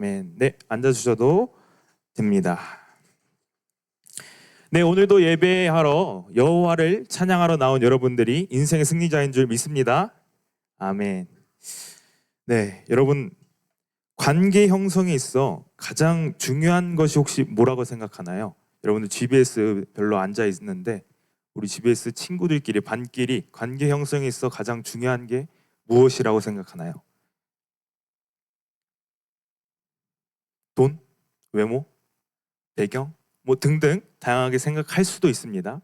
네, 앉아주셔도 됩니다. 네, 오늘도 예배하러 여호와를 찬양하러 나온 여러분들이 인생의 승리자인 줄 믿습니다. 아멘. 네, 여러분 관계 형성에 있어 가장 중요한 것이 혹시 뭐라고 생각하나요? 여러분들 GBS 별로 앉아 있는데 우리 GBS 친구들끼리 반끼리 관계 형성에 있어 가장 중요한 게 무엇이라고 생각하나요? 돈? 외모? 배경? 뭐 등등 다양하게 생각할 수도 있습니다.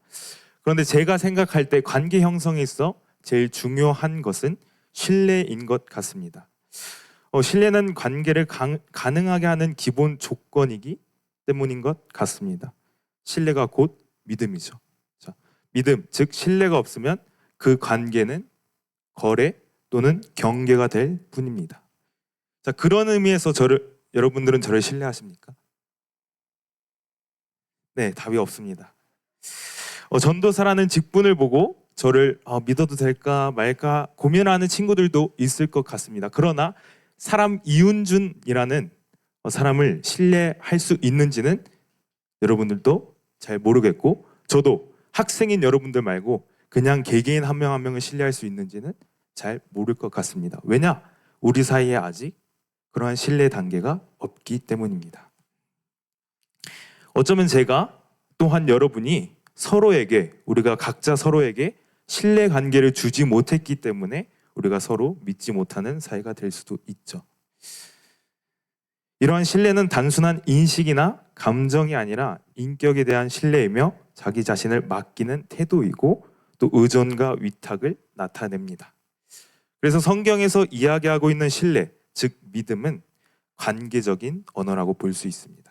그런데 제가 생각할 때 관계 형성에 있어 제일 중요한 것은 신뢰인 것 같습니다. 신뢰는 관계를 가능하게 하는 기본 조건이기 때문인 것 같습니다. 신뢰가 곧 믿음이죠. 자, 믿음, 즉 신뢰가 없으면 그 관계는 거래 또는 경계가 될 뿐입니다. 자, 그런 의미에서 여러분들은 저를 신뢰하십니까? 네, 답이 없습니다. 전도사라는 직분을 보고 저를 믿어도 될까 말까 고민하는 친구들도 있을 것 같습니다. 그러나 사람 이윤준이라는 사람을 신뢰할 수 있는지는 여러분들도 잘 모르겠고, 저도 학생인 여러분들 말고 그냥 개개인 한 명 한 명을 신뢰할 수 있는지는 잘 모를 것 같습니다. 왜냐? 우리 사이에 아직 그러한 신뢰 단계가 없기 때문입니다. 어쩌면 제가 또한 여러분이 우리가 각자 서로에게 신뢰 관계를 주지 못했기 때문에 우리가 서로 믿지 못하는 사이가 될 수도 있죠. 이러한 신뢰는 단순한 인식이나 감정이 아니라 인격에 대한 신뢰이며 자기 자신을 맡기는 태도이고 또 의존과 위탁을 나타냅니다. 그래서 성경에서 이야기하고 있는 신뢰, 즉 믿음은 관계적인 언어라고 볼 수 있습니다.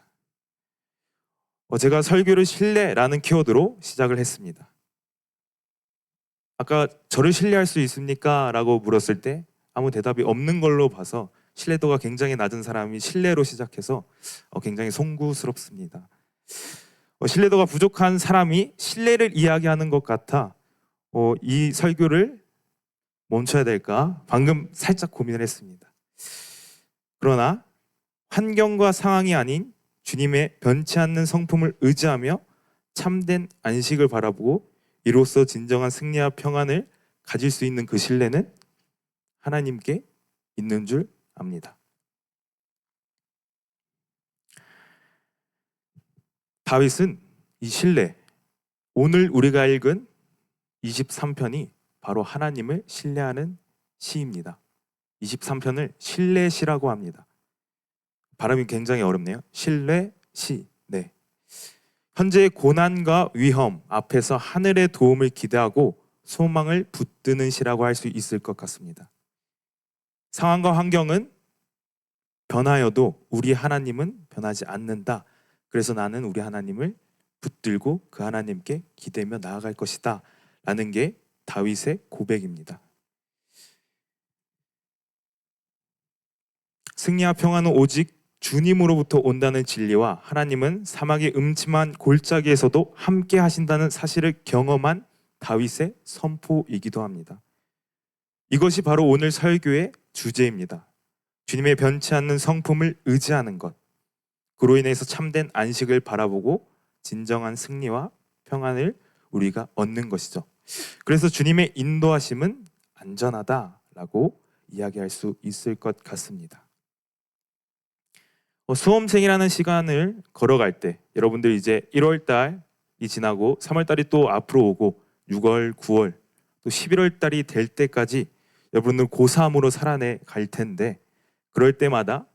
제가 설교를 신뢰라는 키워드로 시작을 했습니다. 아까 저를 신뢰할 수 있습니까? 라고 물었을 때 아무 대답이 없는 걸로 봐서 신뢰도가 굉장히 낮은 사람이 신뢰로 시작해서 굉장히 송구스럽습니다. 신뢰도가 부족한 사람이 신뢰를 이야기하는 것 같아 이 설교를 멈춰야 될까? 방금 살짝 고민을 했습니다. 그러나 환경과 상황이 아닌 주님의 변치 않는 성품을 의지하며 참된 안식을 바라보고 이로써 진정한 승리와 평안을 가질 수 있는 그 신뢰는 하나님께 있는 줄 압니다. 다윗은 이 신뢰, 오늘 우리가 읽은 23편이 바로 하나님을 신뢰하는 시입니다. 23편을 신뢰시라고 합니다. 발음이 굉장히 어렵네요. 신뢰시. 네. 현재의 고난과 위험 앞에서 하늘의 도움을 기대하고 소망을 붙드는 시라고 할 수 있을 것 같습니다. 상황과 환경은 변하여도 우리 하나님은 변하지 않는다. 그래서 나는 우리 하나님을 붙들고 그 하나님께 기대며 나아갈 것이다. 라는 게 다윗의 고백입니다. 승리와 평안은 오직 주님으로부터 온다는 진리와 하나님은 사막의 음침한 골짜기에서도 함께 하신다는 사실을 경험한 다윗의 선포이기도 합니다. 이것이 바로 오늘 설교의 주제입니다. 주님의 변치 않는 성품을 의지하는 것, 그로 인해서 참된 안식을 바라보고 진정한 승리와 평안을 우리가 얻는 것이죠. 그래서 주님의 인도하심은 안전하다라고 이야기할 수 있을 것 같습니다. 수험생이라는 시간을 걸어갈 때 여러분들 이제 1월 달이 지나고 3월 달이 또 앞으로 오고 6월, 9월 또 11월 달이 될 때까지 여러분들 고3으로 살아내 갈 텐데 그럴 때마다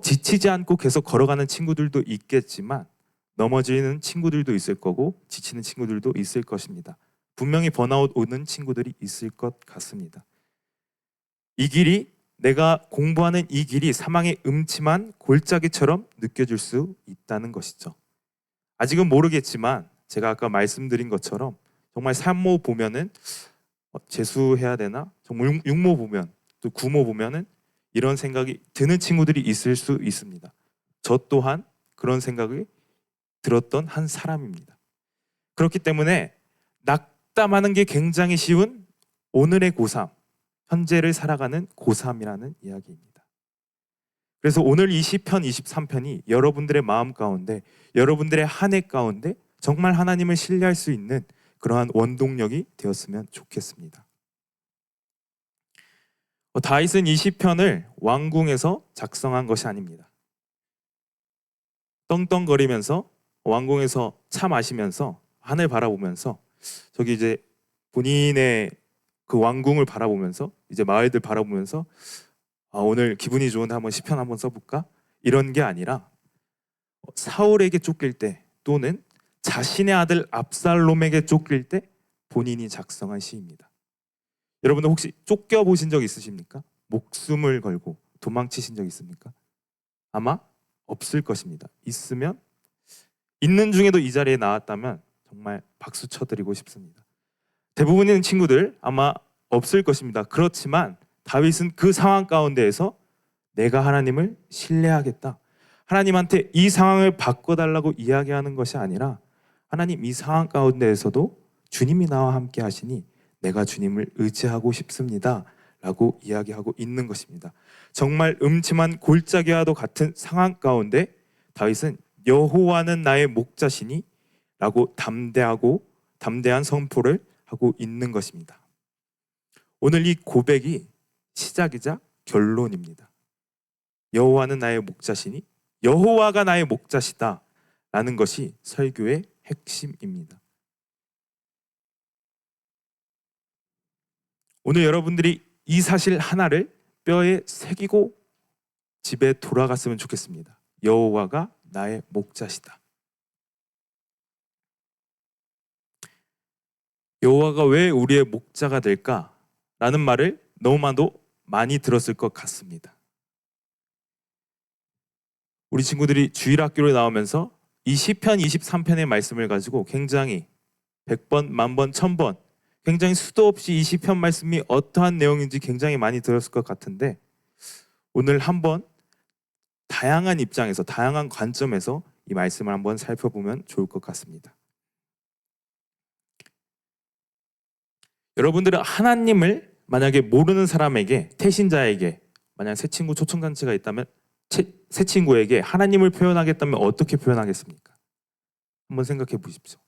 지치지 않고 계속 걸어가는 친구들도 있겠지만 넘어지는 친구들도 있을 거고 지치는 친구들도 있을 것입니다. 분명히 번아웃 오는 친구들이 있을 것 같습니다. 내가 공부하는 이 길이 사망의 음침한 골짜기처럼 느껴질 수 있다는 것이죠. 아직은 모르겠지만 제가 아까 말씀드린 것처럼 정말 산모 보면은 재수해야 되나? 정말 육모 보면 또 구모 보면은 이런 생각이 드는 친구들이 있을 수 있습니다. 저 또한 그런 생각이 들었던 한 사람입니다. 그렇기 때문에 낙담하는 게 굉장히 쉬운 오늘의 고3, 현재를 살아가는 고3이라는 이야기입니다. 그래서 오늘 이 시편 23편이 여러분들의 마음 가운데, 여러분들의 한 해 가운데 정말 하나님을 신뢰할 수 있는 그러한 원동력이 되었으면 좋겠습니다. 다윗은 이 시편을 왕궁에서 작성한 것이 아닙니다. 떵떵거리면서 왕궁에서 차 마시면서 하늘 바라보면서 저기 이제 본인의 그 왕궁을 바라보면서 이제 마을들 바라보면서 오늘 기분이 좋은데 한번 시편 한번 써볼까? 이런 게 아니라 사울에게 쫓길 때 또는 자신의 아들 압살롬에게 쫓길 때 본인이 작성한 시입니다. 여러분들 혹시 쫓겨보신 적 있으십니까? 목숨을 걸고 도망치신 적 있습니까? 아마 없을 것입니다. 있으면 있는 중에도 이 자리에 나왔다면 정말 박수 쳐드리고 싶습니다. 대부분의 친구들 아마 없을 것입니다. 그렇지만 다윗은 그 상황 가운데에서 내가 하나님을 신뢰하겠다, 하나님한테 이 상황을 바꿔달라고 이야기하는 것이 아니라 하나님, 이 상황 가운데에서도 주님이 나와 함께 하시니 내가 주님을 의지하고 싶습니다 라고 이야기하고 있는 것입니다. 정말 음침한 골짜기와도 같은 상황 가운데 다윗은 여호와는 나의 목자시니 라고 담대한 선포를 하고 있는 것입니다. 오늘 이 고백이 시작이자 결론입니다. 여호와는 나의 목자시니, 여호와가 나의 목자시다 라는 것이 설교의 핵심입니다. 오늘 여러분들이 이 사실 하나를 뼈에 새기고 집에 돌아갔으면 좋겠습니다. 여호와가 나의 목자시다. 여호와가 왜 우리의 목자가 될까라는 말을 너무나도 많이 들었을 것 같습니다. 우리 친구들이 주일학교를 나오면서 이 시편 23편의 말씀을 가지고 굉장히 100번, 1000번, 1000번 굉장히 수도 없이 이 시편 말씀이 어떠한 내용인지 굉장히 많이 들었을 것 같은데, 오늘 한번 다양한 입장에서, 다양한 관점에서 이 말씀을 한번 살펴보면 좋을 것 같습니다. 여러분들은 하나님을 만약에 모르는 사람에게, 태신자에게, 만약 새 친구 초청잔치가 있다면 새 친구에게 하나님을 표현하겠다면 어떻게 표현하겠습니까? 한번 생각해 보십시오.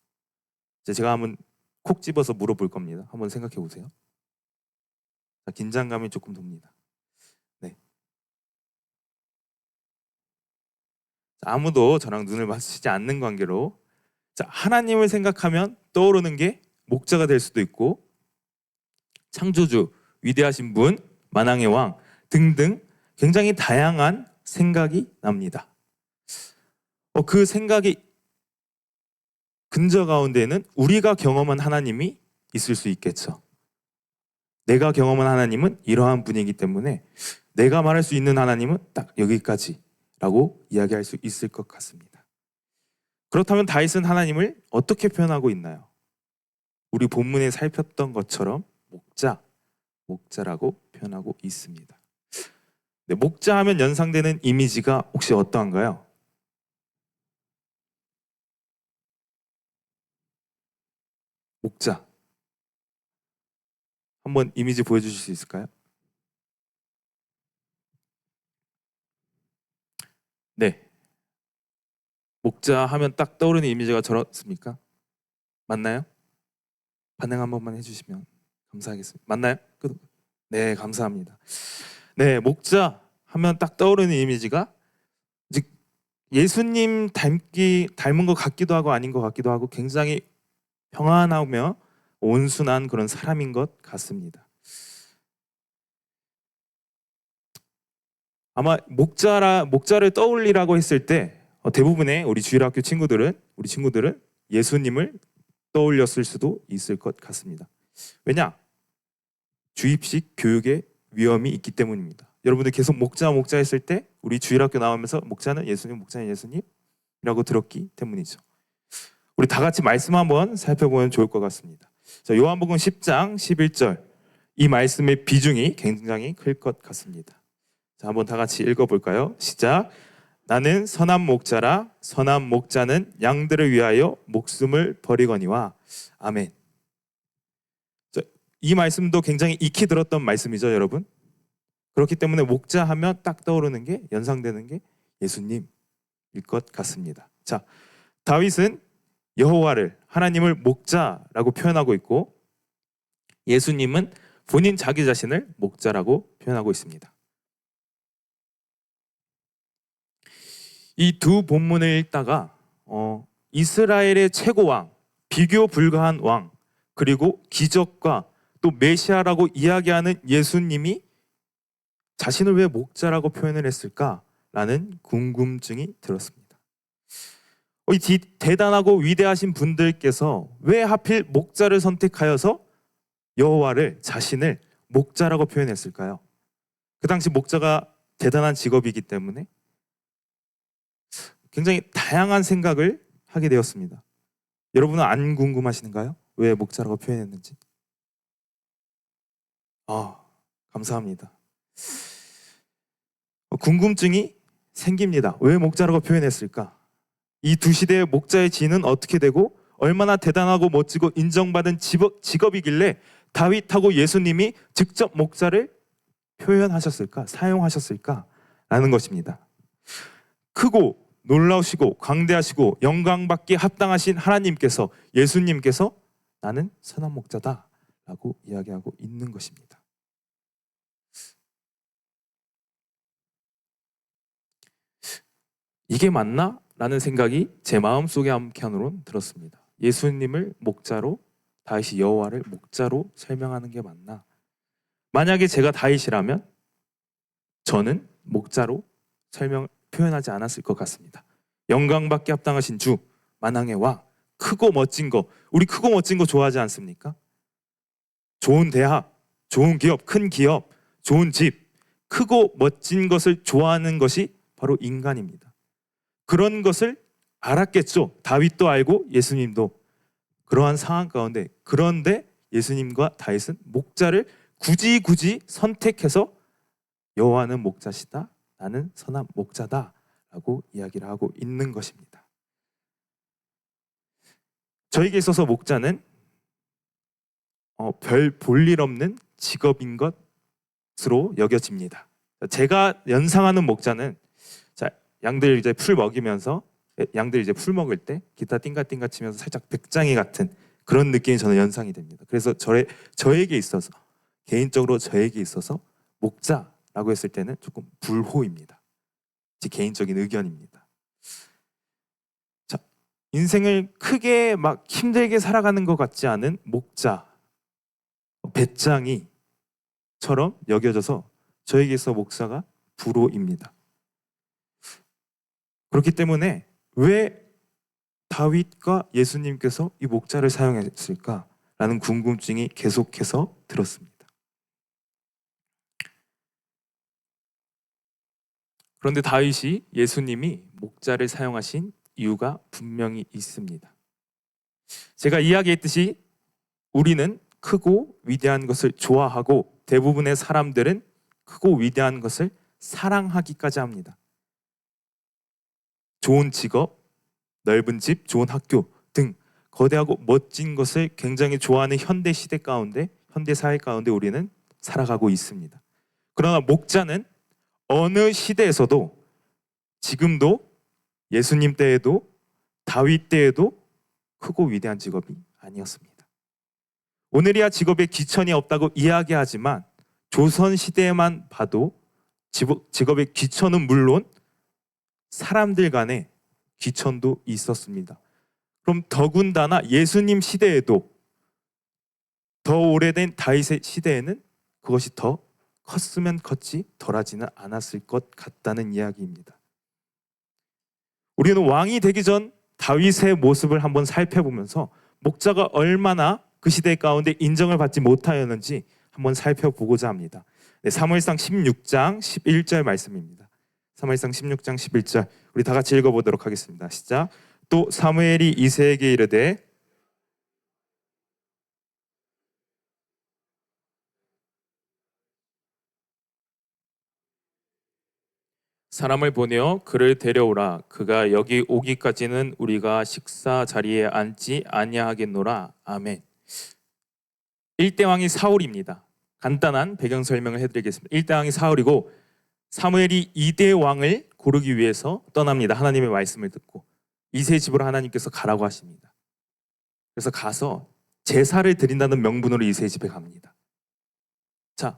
제가 한번 콕 집어서 물어볼 겁니다. 한번 생각해 보세요. 긴장감이 조금 돕니다. 네. 아무도 저랑 눈을 마주치지 않는 관계로 하나님을 생각하면 떠오르는 게 목자가 될 수도 있고, 창조주, 위대하신 분, 만왕의 왕 등등 굉장히 다양한 생각이 납니다. 그 생각이 근저 가운데에는 우리가 경험한 하나님이 있을 수 있겠죠. 내가 경험한 하나님은 이러한 분이기 때문에 내가 말할 수 있는 하나님은 딱 여기까지라고 이야기할 수 있을 것 같습니다. 그렇다면 다윗은 하나님을 어떻게 표현하고 있나요? 우리 본문에 살폈던 것처럼 목자라고 표현하고 있습니다. 네, 목자 하면 연상되는 이미지가 혹시 어떠한가요? 목자. 한번 이미지 보여주실 수 있을까요? 네. 목자 하면 딱 떠오르는 이미지가 저렇습니까? 맞나요? 반응 한 번만 해주시면 감사하겠습니다. 맞나요? 네, 감사합니다. 네, 목자 하면 딱 떠오르는 이미지가 이제 예수님 닮은 것 같기도 하고 아닌 것 같기도 하고 굉장히 평안하며 온순한 그런 사람인 것 같습니다. 아마 목자를 떠올리라고 했을 때 대부분의 우리 주일학교 우리 친구들은 예수님을 떠올렸을 수도 있을 것 같습니다. 왜냐? 주입식 교육의 위험이 있기 때문입니다. 여러분들 계속 목자 했을 때 우리 주일학교 나오면서 목자는 예수님이라고 들었기 때문이죠. 우리 다 같이 말씀 한번 살펴보면 좋을 것 같습니다. 요한복음 10장 11절, 이 말씀의 비중이 굉장히 클 것 같습니다. 한번 다 같이 읽어볼까요? 시작. 나는 선한 목자라, 선한 목자는 양들을 위하여 목숨을 버리거니와. 아멘. 이 말씀도 굉장히 익히 들었던 말씀이죠, 여러분. 그렇기 때문에 목자 하면 딱 떠오르는 게, 연상되는 게 예수님일 것 같습니다. 자, 다윗은 여호와를, 하나님을 목자라고 표현하고 있고, 예수님은 본인 자기 자신을 목자라고 표현하고 있습니다. 이 두 본문을 읽다가 이스라엘의 최고왕, 비교 불가한 왕, 그리고 기적과 또 메시아라고 이야기하는 예수님이 자신을 왜 목자라고 표현을 했을까라는 궁금증이 들었습니다. 이 대단하고 위대하신 분들께서 왜 하필 목자를 선택하여서 여호와를, 자신을 목자라고 표현했을까요? 그 당시 목자가 대단한 직업이기 때문에 굉장히 다양한 생각을 하게 되었습니다. 여러분은 안 궁금하신가요? 왜 목자라고 표현했는지? 감사합니다. 궁금증이 생깁니다. 왜 목자라고 표현했을까? 이 두 시대의 목자의 지위는 어떻게 되고 얼마나 대단하고 멋지고 인정받은 직업이길래 다윗하고 예수님이 직접 목자를 표현하셨을까? 사용하셨을까? 라는 것입니다. 크고 놀라우시고 광대하시고 영광받기에 합당하신 하나님께서, 예수님께서 나는 선한 목자다 라고 이야기하고 있는 것입니다. 이게 맞나? 라는 생각이 제 마음속에 한켠으론 들었습니다. 예수님을 목자로, 다윗이 여호와를 목자로 설명하는 게 맞나? 만약에 제가 다윗이라면 저는 목자로 표현하지 않았을 것 같습니다. 영광받기 합당하신 주, 만왕의 왕, 크고 멋진 거, 우리 크고 멋진 거 좋아하지 않습니까? 좋은 대학, 좋은 기업, 큰 기업, 좋은 집, 크고 멋진 것을 좋아하는 것이 바로 인간입니다. 그런 것을 알았겠죠. 다윗도 알고 예수님도. 그러한 상황 가운데, 그런데 예수님과 다윗은 목자를 굳이 선택해서 여호와는 목자시다, 나는 선한 목자다 라고 이야기를 하고 있는 것입니다. 저에게 있어서 목자는 별 볼일 없는 직업인 것으로 여겨집니다. 제가 연상하는 목자는, 양들 이제 풀 먹이면서, 양들 이제 풀 먹을 때 기타 띵가띵가 치면서 살짝 백장이 같은 그런 느낌이 저는 연상이 됩니다. 그래서 저에게 있어서, 개인적으로 저에게 있어서 목자라고 했을 때는 조금 불호입니다. 제 개인적인 의견입니다. 자, 인생을 크게 막 힘들게 살아가는 것 같지 않은 목자, 배짱이처럼 여겨져서 저에게 있어 목사가 불호입니다. 그렇기 때문에 왜 다윗과 예수님께서 이 목자를 사용했을까라는 궁금증이 계속해서 들었습니다. 그런데 다윗이 예수님이 목자를 사용하신 이유가 분명히 있습니다. 제가 이야기했듯이 우리는 크고 위대한 것을 좋아하고 대부분의 사람들은 크고 위대한 것을 사랑하기까지 합니다. 좋은 직업, 넓은 집, 좋은 학교 등 거대하고 멋진 것을 굉장히 좋아하는 현대 시대 가운데, 현대 사회 가운데 우리는 살아가고 있습니다. 그러나 목자는 어느 시대에서도, 지금도, 예수님 때에도, 다윗 때에도 크고 위대한 직업이 아니었습니다. 오늘이야 직업에 귀천이 없다고 이야기하지만 조선 시대에만 봐도 직업의 귀천은 물론 사람들 간의 귀천도 있었습니다. 그럼 더군다나 예수님 시대에도, 더 오래된 다윗의 시대에는 그것이 더 컸으면 컸지 덜하지는 않았을 것 같다는 이야기입니다. 우리는 왕이 되기 전 다윗의 모습을 한번 살펴보면서 목자가 얼마나 그 시대 가운데 인정을 받지 못하였는지 한번 살펴보고자 합니다. 사무엘상 16장 11절 말씀입니다. 사무엘상 16장 11절 우리 다 같이 읽어보도록 하겠습니다. 시작. 또 사무엘이 이새에게 이르되 사람을 보내어 그를 데려오라. 그가 여기 오기까지는 우리가 식사 자리에 앉지 아니하겠노라. 아멘. 1대 왕이 사울입니다. 간단한 배경 설명을 해드리겠습니다. 1대 왕이 사울이고 사무엘이 2대 왕을 고르기 위해서 떠납니다. 하나님의 말씀을 듣고 2세 집으로 하나님께서 가라고 하십니다. 그래서 가서 제사를 드린다는 명분으로 2세 집에 갑니다. 자,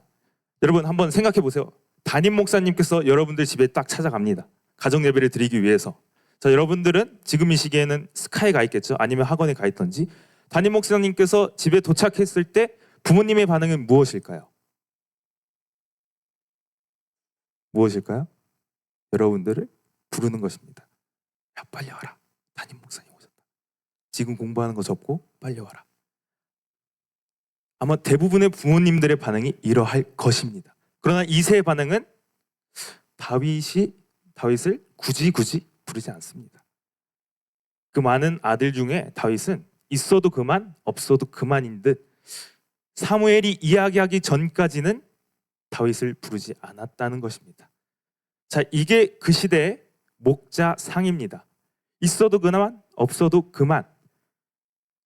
여러분 한번 생각해 보세요. 담임 목사님께서 여러분들 집에 딱 찾아갑니다. 가정 예배를 드리기 위해서. 자, 여러분들은 지금 이 시기에는 스카이에 가 있겠죠? 아니면 학원에 가 있던지. 담임 목사님께서 집에 도착했을 때 부모님의 반응은 무엇일까요? 무엇일까요? 여러분들을 부르는 것입니다. 야, 빨리 와라. 담임 목사님 오셨다. 지금 공부하는 거 접고 빨리 와라. 아마 대부분의 부모님들의 반응이 이러할 것입니다. 그러나 2세의 반응은 다윗을 굳이 부르지 않습니다. 그 많은 아들 중에 다윗은 있어도 그만 없어도 그만인 듯 사무엘이 이야기하기 전까지는 다윗을 부르지 않았다는 것입니다. 자, 이게 그 시대의 목자상입니다. 있어도 그만 없어도 그만.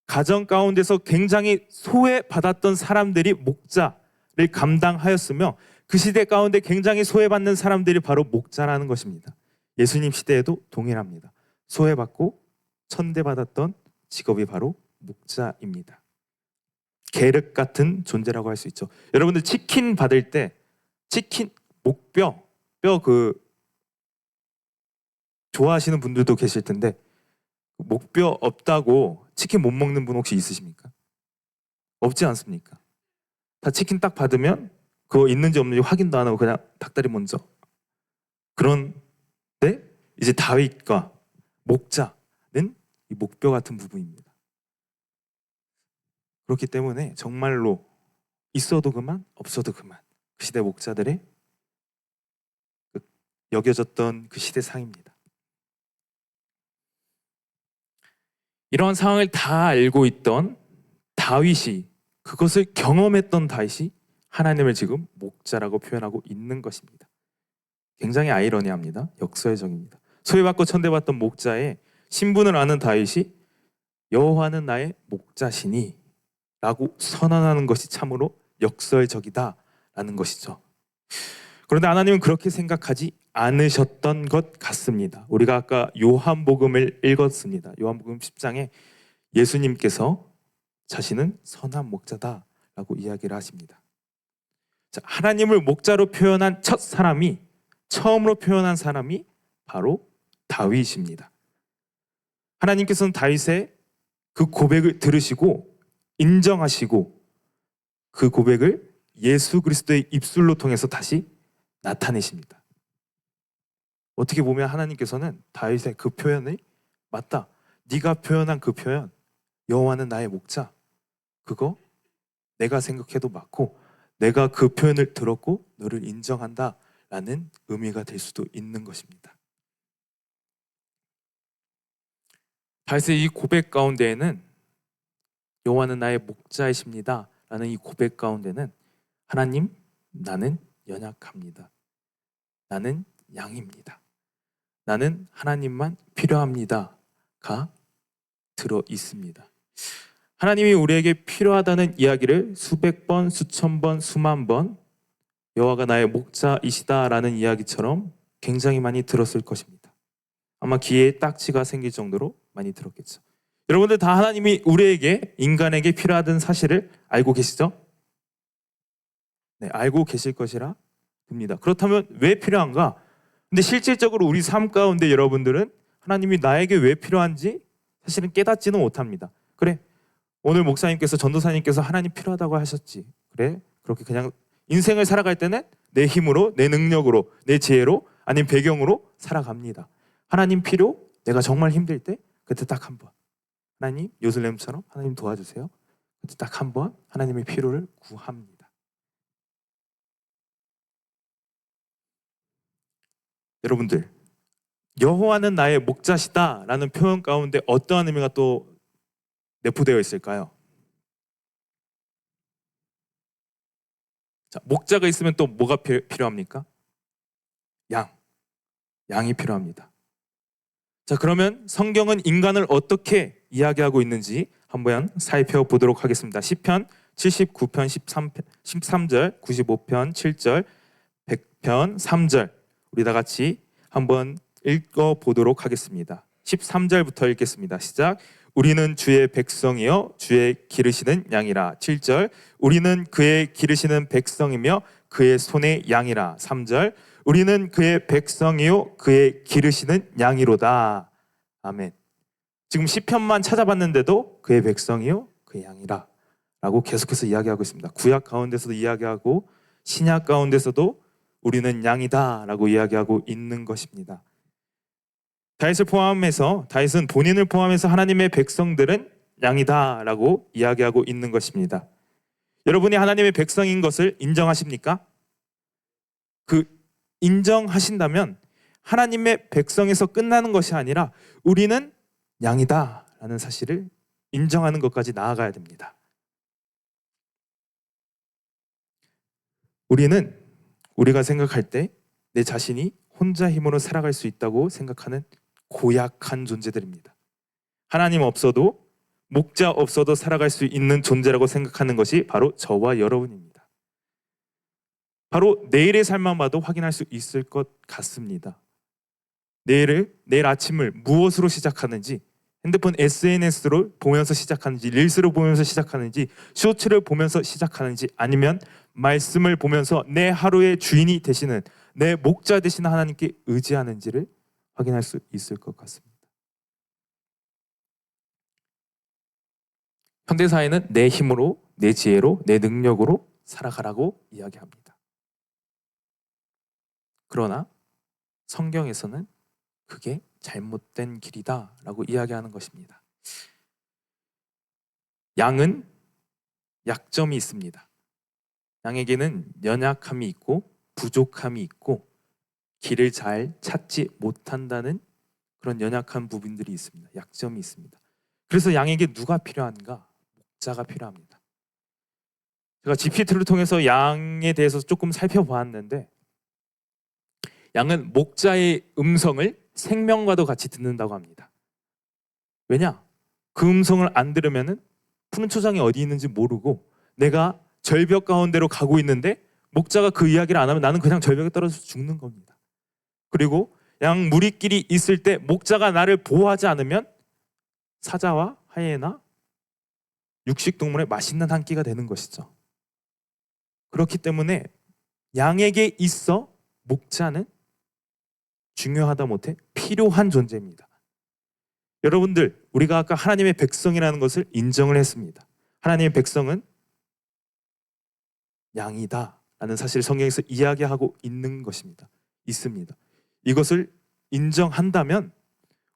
가정 가운데서 굉장히 소외받았던 사람들이 목자를 감당하였으며 그 시대 가운데 굉장히 소외받는 사람들이 바로 목자라는 것입니다. 예수님 시대에도 동일합니다. 소외받고 천대받았던 직업이 바로 목자입니다. 계륵 같은 존재라고 할 수 있죠. 여러분들 치킨 받을 때 치킨 목뼈 좋아하시는 분들도 계실 텐데 목뼈 없다고 치킨 못 먹는 분 혹시 있으십니까? 없지 않습니까? 다 치킨 딱 받으면 그거 있는지 없는지 확인도 안 하고 그냥 닭다리 먼저. 그런데 이제 다윗과 목자는 이 목뼈 같은 부분입니다. 그렇기 때문에 정말로 있어도 그만 없어도 그만 그 시대 목자들의 여겨졌던 그 시대 상입니다. 이러한 상황을 다 알고 있던 다윗이 그것을 경험했던 다윗이 하나님을 지금 목자라고 표현하고 있는 것입니다. 굉장히 아이러니합니다. 역설적입니다. 소외받고 천대받던 목자의 신분을 아는 다윗이 여호와는 나의 목자시니 라고 선언하는 것이 참으로 역설적이다라는 것이죠. 그런데 하나님은 그렇게 생각하지 않으셨던 것 같습니다. 우리가 아까 요한복음을 읽었습니다. 요한복음 10장에 예수님께서 자신은 선한 목자다라고 이야기를 하십니다. 자, 하나님을 목자로 표현한 처음으로 표현한 사람이 바로 다윗입니다. 하나님께서는 다윗의 그 고백을 들으시고 인정하시고 그 고백을 예수 그리스도의 입술로 통해서 다시 나타내십니다. 어떻게 보면 하나님께서는 다윗의 그 표현을 맞다. 네가 표현한 그 표현 여호와는 나의 목자 그거 내가 생각해도 맞고 내가 그 표현을 들었고 너를 인정한다 라는 의미가 될 수도 있는 것입니다. 다윗의 이 고백 가운데에는 여호와는 나의 목자이십니다 라는 이 고백 가운데는 하나님 나는 연약합니다. 나는 양입니다. 나는 하나님만 필요합니다가 들어 있습니다. 하나님이 우리에게 필요하다는 이야기를 수백 번, 수천 번, 수만 번 여호와가 나의 목자이시다라는 이야기처럼 굉장히 많이 들었을 것입니다. 아마 귀에 딱지가 생길 정도로 많이 들었겠죠. 여러분들 다 하나님이 우리에게 인간에게 필요하다는 사실을 알고 계시죠? 네, 알고 계실 것이라 봅니다. 그렇다면 왜 필요한가? 근데 실질적으로 우리 삶 가운데 여러분들은 하나님이 나에게 왜 필요한지 사실은 깨닫지는 못합니다. 그래, 오늘 목사님께서 전도사님께서 하나님 필요하다고 하셨지. 그래, 그렇게 그냥 인생을 살아갈 때는 내 힘으로, 내 능력으로, 내 지혜로 아니면 배경으로 살아갑니다. 하나님 필요? 내가 정말 힘들 때 그때 딱 한 번 하나님 요술렘처럼 하나님 도와주세요. 그때 딱 한 번 하나님의 필요를 구합니다. 여러분들 여호와는 나의 목자시다라는 표현 가운데 어떠한 의미가 또 내포되어 있을까요? 자, 목자가 있으면 또 뭐가 필요합니까? 양이 필요합니다. 자, 그러면 성경은 인간을 어떻게 이야기하고 있는지 한번 살펴보도록 하겠습니다. 시편 79편 13절, 95편 7절, 100편 3절 우리 다 같이 한번 읽어보도록 하겠습니다. 13절부터 읽겠습니다. 시작. 우리는 주의 백성이요 주의 기르시는 양이라. 7절. 우리는 그의 기르시는 백성이며 그의 손의 양이라. 3절. 우리는 그의 백성이요 그의 기르시는 양이로다. 아멘. 지금 시편만 찾아봤는데도 그의 백성이요 그의 양이라 라고 계속해서 이야기하고 있습니다. 구약 가운데서도 이야기하고 신약 가운데서도 우리는 양이다 라고 이야기하고 있는 것입니다. 다윗은 본인을 포함해서 하나님의 백성들은 양이다 라고 이야기하고 있는 것입니다. 여러분이 하나님의 백성인 것을 인정하십니까? 그 인정하신다면 하나님의 백성에서 끝나는 것이 아니라 우리는 양이다 라는 사실을 인정하는 것까지 나아가야 됩니다. 우리가 생각할 때 내 자신이 혼자 힘으로 살아갈 수 있다고 생각하는 고약한 존재들입니다. 하나님 없어도 목자 없어도 살아갈 수 있는 존재라고 생각하는 것이 바로 저와 여러분입니다. 바로 내일의 삶만 봐도 확인할 수 있을 것 같습니다. 내일 아침을 무엇으로 시작하는지, 핸드폰 SNS로 보면서 시작하는지, 릴스로 보면서 시작하는지, 쇼츠를 보면서 시작하는지, 아니면 말씀을 보면서 내 하루의 주인이 되시는, 내 목자 되시는 하나님께 의지하는지를 확인할 수 있을 것 같습니다. 현대사회는 내 힘으로, 내 지혜로, 내 능력으로 살아가라고 이야기합니다. 그러나 성경에서는 그게 잘못된 길이다 라고 이야기하는 것입니다. 양은 약점이 있습니다. 양에게는 연약함이 있고 부족함이 있고 길을 잘 찾지 못한다는 그런 연약한 부분들이 있습니다. 약점이 있습니다. 그래서 양에게 누가 필요한가? 목자가 필요합니다. 제가 GPT를 통해서 양에 대해서 조금 살펴보았는데 양은 목자의 음성을 생명과도 같이 듣는다고 합니다. 왜냐? 그 음성을 안 들으면 푸른 초장이 어디 있는지 모르고 내가 절벽 가운데로 가고 있는데 목자가 그 이야기를 안 하면 나는 그냥 절벽에 떨어져서 죽는 겁니다. 그리고 양 무리끼리 있을 때 목자가 나를 보호하지 않으면 사자와 하이에나, 육식동물의 맛있는 한 끼가 되는 것이죠. 그렇기 때문에 양에게 있어 목자는 중요하다 못해 필요한 존재입니다. 여러분들, 우리가 아까 하나님의 백성이라는 것을 인정을 했습니다. 하나님의 백성은 양이다 라는 사실을 성경에서 이야기하고 있는 것입니다. 있습니다. 이것을 인정한다면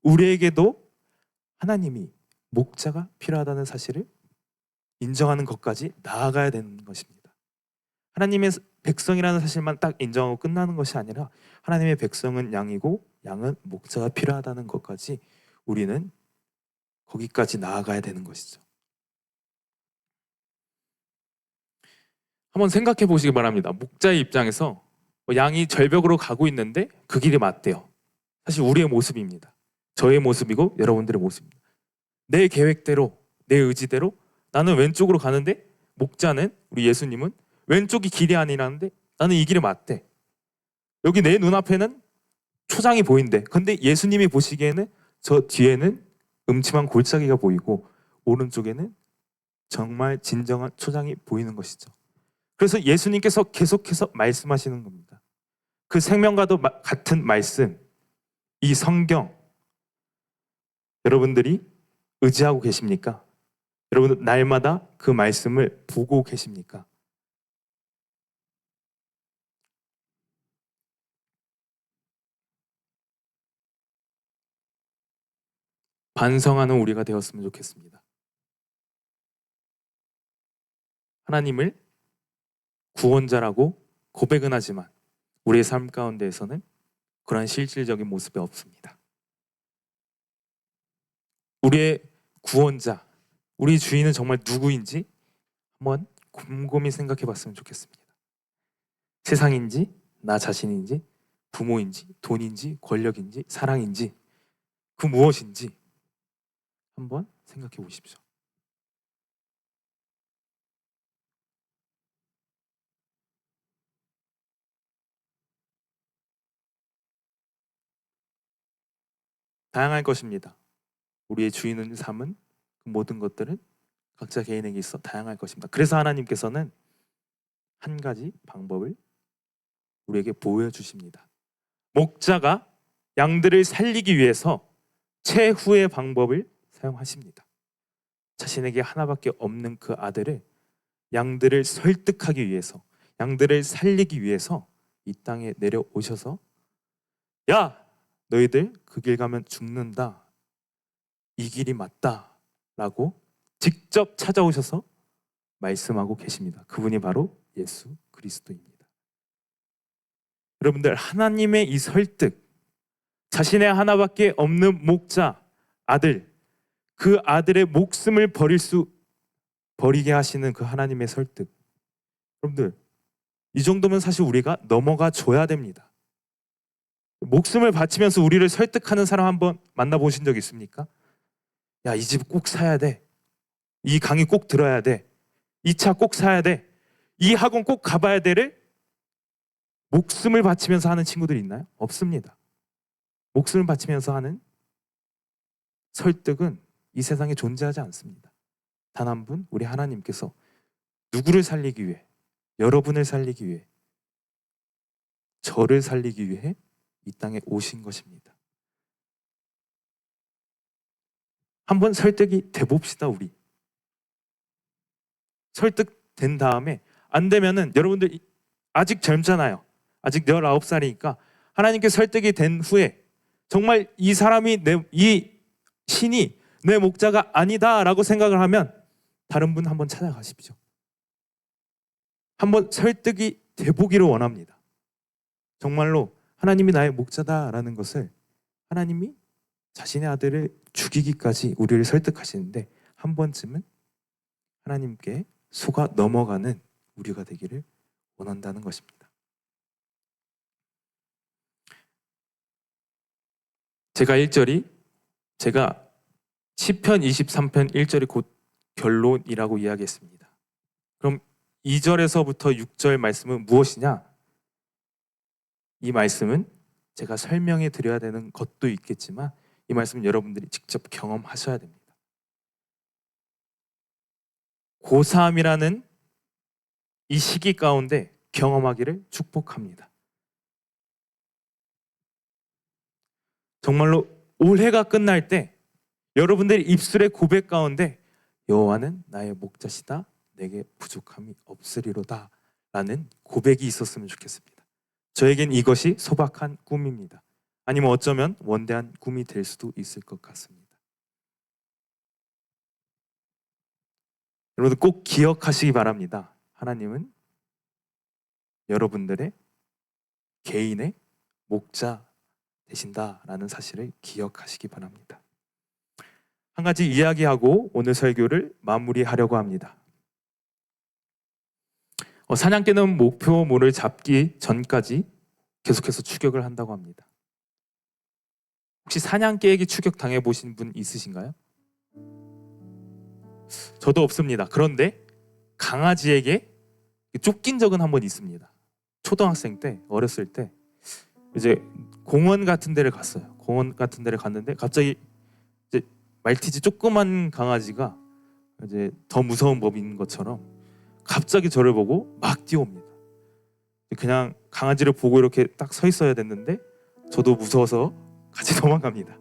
우리에게도 하나님이 목자가 필요하다는 사실을 인정하는 것까지 나아가야 되는 것입니다. 하나님의 백성이라는 사실만 딱 인정하고 끝나는 것이 아니라 하나님의 백성은 양이고 양은 목자가 필요하다는 것까지 우리는 거기까지 나아가야 되는 것이죠. 한번 생각해 보시기 바랍니다. 목자의 입장에서 양이 절벽으로 가고 있는데 그 길이 맞대요. 사실 우리의 모습입니다. 저의 모습이고 여러분들의 모습입니다. 내 계획대로, 내 의지대로 나는 왼쪽으로 가는데 목자는, 우리 예수님은 왼쪽이 길이 아니라는데 나는 이 길이 맞대. 여기 내 눈앞에는 초장이 보인대. 근데 예수님이 보시기에는 저 뒤에는 음침한 골짜기가 보이고 오른쪽에는 정말 진정한 초장이 보이는 것이죠. 그래서 예수님께서 계속해서 말씀하시는 겁니다. 그 생명과도 같은 말씀, 이 성경, 여러분들이 의지하고 계십니까? 여러분 날마다 그 말씀을 보고 계십니까? 반성하는 우리가 되었으면 좋겠습니다. 하나님을 구원자라고 고백은 하지만 우리의 삶 가운데에서는 그러한 실질적인 모습이 없습니다. 우리의 구원자, 우리 주인은 정말 누구인지 한번 곰곰이 생각해 봤으면 좋겠습니다. 세상인지, 나 자신인지, 부모인지, 돈인지, 권력인지, 사랑인지, 그 무엇인지 한번 생각해 보십시오. 다양할 것입니다. 우리의 주인의 삶은 그 모든 것들은 각자 개인에게 있어 다양할 것입니다. 그래서 하나님께서는 한 가지 방법을 우리에게 보여주십니다. 목자가 양들을 살리기 위해서 최후의 방법을 사용하십니다. 자신에게 하나밖에 없는 그 아들을 양들을 설득하기 위해서, 양들을 살리기 위해서 이 땅에 내려오셔서, 야, 너희들 그 길 가면 죽는다, 이 길이 맞다 라고 직접 찾아오셔서 말씀하고 계십니다. 그분이 바로 예수 그리스도입니다. 여러분들, 하나님의 이 설득, 자신의 하나밖에 없는 목자 아들, 그 아들의 목숨을 버리게 하시는 그 하나님의 설득, 여러분들 이 정도면 사실 우리가 넘어가 줘야 됩니다. 목숨을 바치면서 우리를 설득하는 사람 한번 만나보신 적 있습니까? 야, 이 집 꼭 사야 돼, 이 강의 꼭 들어야 돼, 이 차 꼭 사야 돼, 이 학원 꼭 가봐야 돼를 목숨을 바치면서 하는 친구들이 있나요? 없습니다. 목숨을 바치면서 하는 설득은 이 세상에 존재하지 않습니다. 단 한 분, 우리 하나님께서 누구를 살리기 위해, 여러분을 살리기 위해, 저를 살리기 위해 이 땅에 오신 것입니다. 한번 설득이 돼봅시다. 우리 설득된 다음에 안 되면은, 여러분들 아직 젊잖아요. 아직 19살이니까 하나님께 설득이 된 후에 정말 이 사람이 이 신이 내 목자가 아니다 라고 생각을 하면 다른 분 한번 찾아가십시오. 한번 설득이 돼보기를 원합니다. 정말로 하나님이 나의 목자다라는 것을, 하나님이 자신의 아들을 죽이기까지 우리를 설득하시는데 한 번쯤은 하나님께 속아 넘어가는 우리가 되기를 원한다는 것입니다. 제가 시편 23편 1절이 곧 결론이라고 이야기했습니다. 그럼 2절에서부터 6절 말씀은 무엇이냐? 이 말씀은 제가 설명해 드려야 되는 것도 있겠지만 이 말씀은 여러분들이 직접 경험하셔야 됩니다. 고3이라는 이 시기 가운데 경험하기를 축복합니다. 정말로 올해가 끝날 때 여러분들의 입술의 고백 가운데 여호와는 나의 목자시다, 내게 부족함이 없으리로다 라는 고백이 있었으면 좋겠습니다. 저에겐 이것이 소박한 꿈입니다. 아니면 어쩌면 원대한 꿈이 될 수도 있을 것 같습니다. 여러분들 꼭 기억하시기 바랍니다. 하나님은 여러분들의 개인의 목자 되신다라는 사실을 기억하시기 바랍니다. 한 가지 이야기하고 오늘 설교를 마무리하려고 합니다. 사냥개는 목표물을 잡기 전까지 계속해서 추격을 한다고 합니다. 혹시 사냥개에게 추격 당해보신 분 있으신가요? 저도 없습니다. 그런데 강아지에게 쫓긴 적은 한 번 있습니다. 초등학생 때, 어렸을 때 이제 공원 같은 데를 갔어요. 공원 같은 데를 갔는데 갑자기 이제 말티즈 조그만 강아지가 이제 더 무서운 법인 것처럼 갑자기 저를 보고 막 뛰어옵니다. 그냥 강아지를 보고 이렇게 딱 서 있어야 됐는데 저도 무서워서 같이 도망갑니다.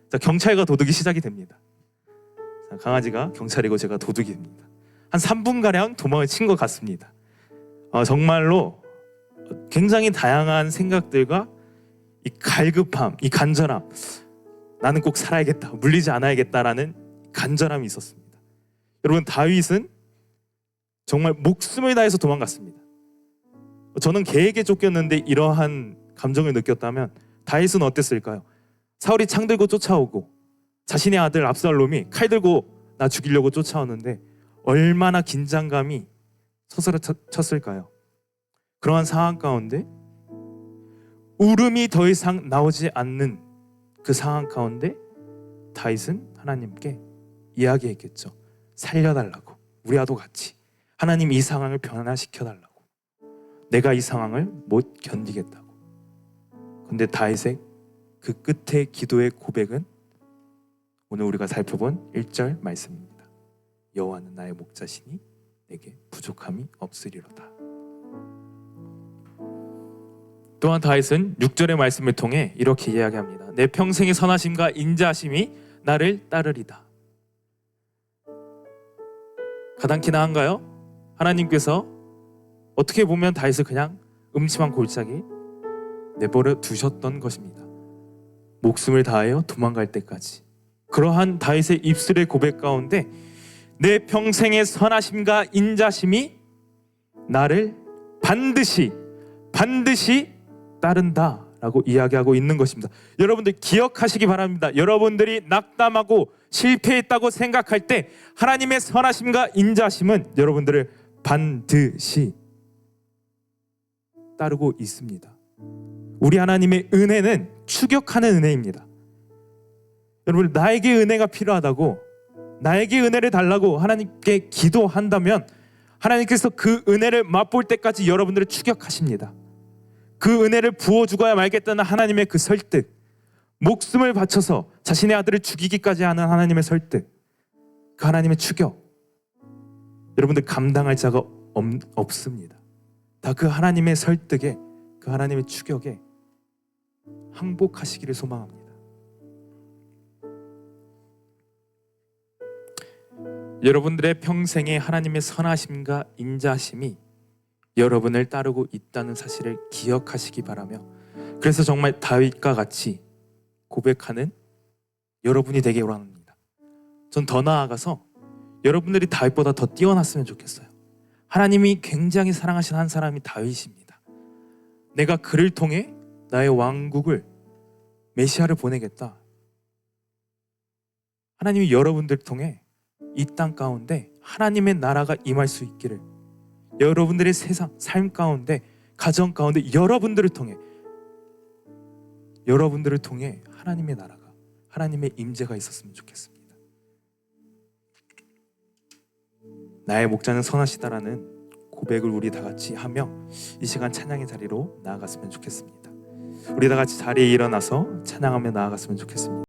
자, 경찰과 도둑이 시작이 됩니다. 자, 강아지가 경찰이고 제가 도둑입니다. 한 3분가량 도망을 친 것 같습니다. 정말로 굉장히 다양한 생각들과 이 갈급함, 이 간절함, 나는 꼭 살아야겠다, 물리지 않아야겠다라는 간절함이 있었습니다. 여러분, 다윗은 정말 목숨을 다해서 도망갔습니다. 저는 개에게 쫓겼는데 이러한 감정을 느꼈다면 다윗은 어땠을까요? 사울이 창 들고 쫓아오고 자신의 아들 압살롬이 칼 들고 나 죽이려고 쫓아오는데 얼마나 긴장감이 섰을까요? 그러한 상황 가운데 울음이 더 이상 나오지 않는 그 상황 가운데 다윗은 하나님께 이야기했겠죠. 살려달라고, 우리와도 같이 하나님 이 상황을 변화시켜달라고, 내가 이 상황을 못 견디겠다고. 근데 다윗의 그 끝의 기도의 고백은 오늘 우리가 살펴본 1절 말씀입니다. 여호와는 나의 목자시니 내게 부족함이 없으리로다. 또한 다윗은 6절의 말씀을 통해 이렇게 이야기합니다. 내 평생의 선하심과 인자하심이 나를 따르리다. 가당키 나한가요? 하나님께서 어떻게 보면 다윗을 그냥 음침한 골짜기 내버려 두셨던 것입니다. 목숨을 다하여 도망갈 때까지. 그러한 다윗의 입술의 고백 가운데 내 평생의 선하심과 인자심이 나를 반드시 따른다 라고 이야기하고 있는 것입니다. 여러분들 기억하시기 바랍니다. 여러분들이 낙담하고 실패했다고 생각할 때 하나님의 선하심과 인자심은 여러분들을 반드시 따르고 있습니다. 우리 하나님의 은혜는 추격하는 은혜입니다. 여러분, 나에게 은혜가 필요하다고, 나에게 은혜를 달라고 하나님께 기도한다면 하나님께서 그 은혜를 맛볼 때까지 여러분들을 추격하십니다. 그 은혜를 부어주고야 말겠다는 하나님의 그 설득, 목숨을 바쳐서 자신의 아들을 죽이기까지 하는 하나님의 설득, 그 하나님의 추격, 여러분들 감당할 자가 없습니다. 다 그 하나님의 설득에, 그 하나님의 추격에 항복하시기를 소망합니다. 여러분들의 평생에 하나님의 선하심과 인자심이 여러분을 따르고 있다는 사실을 기억하시기 바라며, 그래서 정말 다윗과 같이 고백하는 여러분이 되기 원합니다. 전 더 나아가서 여러분들이 다윗보다 더 뛰어났으면 좋겠어요. 하나님이 굉장히 사랑하신 한 사람이 다윗입니다. 내가 그를 통해 나의 왕국을, 메시아를 보내겠다. 하나님이 여러분들 통해 이 땅 가운데 하나님의 나라가 임할 수 있기를, 여러분들의 세상, 삶 가운데, 가정 가운데 여러분들을 통해 하나님의 나라가, 하나님의 임재가 있었으면 좋겠습니다. 나의 목자는 선하시다라는 고백을 우리 다 같이 하며 이 시간 찬양의 자리로 나아갔으면 좋겠습니다. 우리 다 같이 자리에 일어나서 찬양하며 나아갔으면 좋겠습니다.